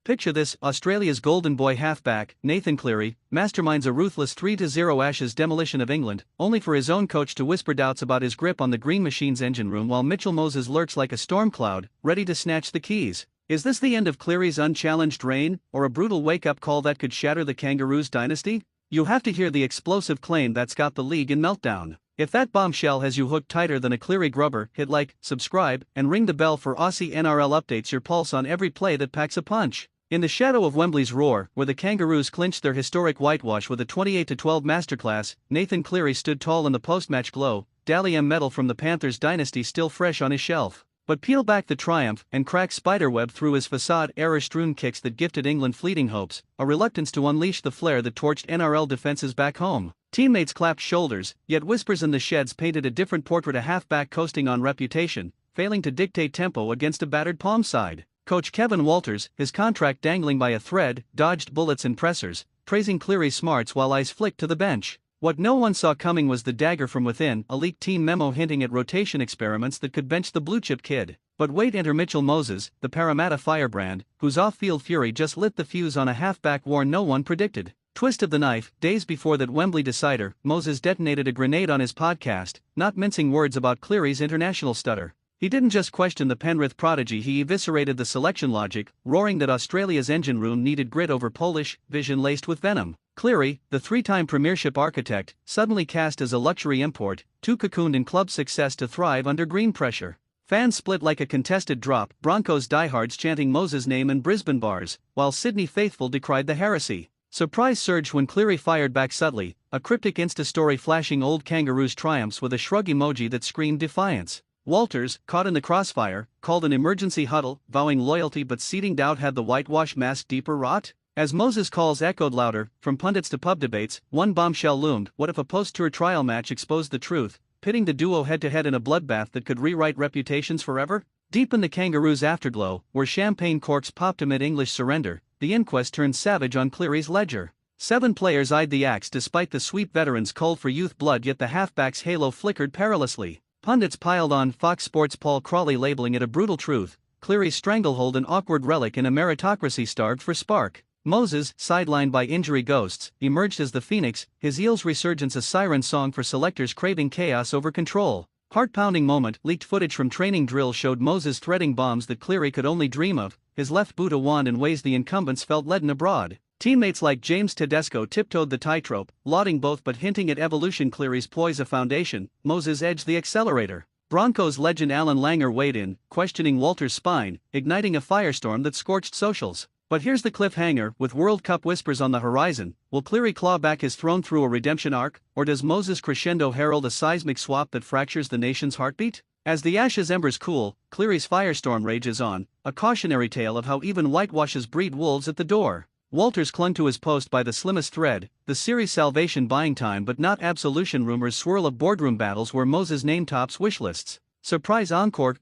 Picture this: Australia's golden boy halfback, Nathan Cleary, masterminds a ruthless 3-0 Ashes demolition of England, only for his own coach to whisper doubts about his grip on the Green Machine's engine room while Mitchell Moses lurks like a storm cloud, ready to snatch the keys. Is this the end of Cleary's unchallenged reign, or a brutal wake-up call that could shatter the Kangaroos dynasty? You have to hear the explosive claim that's got the league in meltdown. If that bombshell has you hooked tighter than a Cleary grubber, hit like, subscribe, and ring the bell for Aussie NRL updates, your pulse on every play that packs a punch. In the shadow of Wembley's roar, where the Kangaroos clinched their historic whitewash with a 28-12 masterclass, Nathan Cleary stood tall in the post-match glow, Dally M medal from the Panthers dynasty still fresh on his shelf. But peel back the triumph and crack spiderweb through his facade: error-strewn kicks that gifted England fleeting hopes, a reluctance to unleash the flare that torched NRL defenses back home. Teammates clapped shoulders, yet whispers in the sheds painted a different portrait: a halfback coasting on reputation, failing to dictate tempo against a battered palm side. Coach Kevin Walters, his contract dangling by a thread, dodged bullets and pressers, praising Cleary's smarts while eyes flicked to the bench. What no one saw coming was the dagger from within, a leaked team memo hinting at rotation experiments that could bench the blue-chip kid. But wait, enter Mitchell Moses, the Parramatta firebrand, whose off-field fury just lit the fuse on a halfback war no one predicted. Twist of the knife: days before that Wembley decider, Moses detonated a grenade on his podcast, not mincing words about Cleary's international stutter. He didn't just question the Penrith prodigy, he eviscerated the selection logic, roaring that Australia's engine room needed grit over Polish vision laced with venom. Cleary, the three-time premiership architect, suddenly cast as a luxury import, too cocooned in club success to thrive under green pressure. Fans split like a contested drop, Broncos diehards chanting Moses' name in Brisbane bars, while Sydney faithful decried the heresy. Surprise surged when Cleary fired back subtly, a cryptic Insta-story flashing old Kangaroos triumphs with a shrug emoji that screamed defiance. Walters, caught in the crossfire, called an emergency huddle, vowing loyalty but seeding doubt: had the whitewash masked deeper rot? As Moses' calls echoed louder, from pundits to pub debates, one bombshell loomed: what if a post-tour trial match exposed the truth, pitting the duo head-to-head in a bloodbath that could rewrite reputations forever? Deep in the Kangaroos' afterglow, where champagne corks popped amid English surrender, the inquest turned savage on Cleary's ledger. 7 players eyed the axe despite the sweep veterans called for youth blood, yet the halfback's halo flickered perilously. Pundits piled on, Fox Sports' Paul Crawley labeling it a brutal truth, Cleary's stranglehold an awkward relic in a meritocracy starved for spark. Moses, sidelined by injury ghosts, emerged as the phoenix, his Eels resurgence a siren song for selectors craving chaos over control. Heart-pounding moment: leaked footage from training drills showed Moses threading bombs that Cleary could only dream of, his left boot a wand in ways the incumbents felt leaden abroad. Teammates like James Tedesco tiptoed the tightrope, lauding both but hinting at evolution: Cleary's poise a foundation, Moses edged the accelerator. Broncos legend Alan Langer weighed in, questioning Walters' spine, igniting a firestorm that scorched socials. But here's the cliffhanger: with World Cup whispers on the horizon, will Cleary claw back his throne through a redemption arc, or does Moses' crescendo herald a seismic swap that fractures the nation's heartbeat? As the Ashes embers cool, Cleary's firestorm rages on, a cautionary tale of how even whitewashes breed wolves at the door. Walters clung to his post by the slimmest thread, the series' salvation buying time but not absolution. Rumors swirl of boardroom battles where Moses' name tops wish lists. Surprise encore: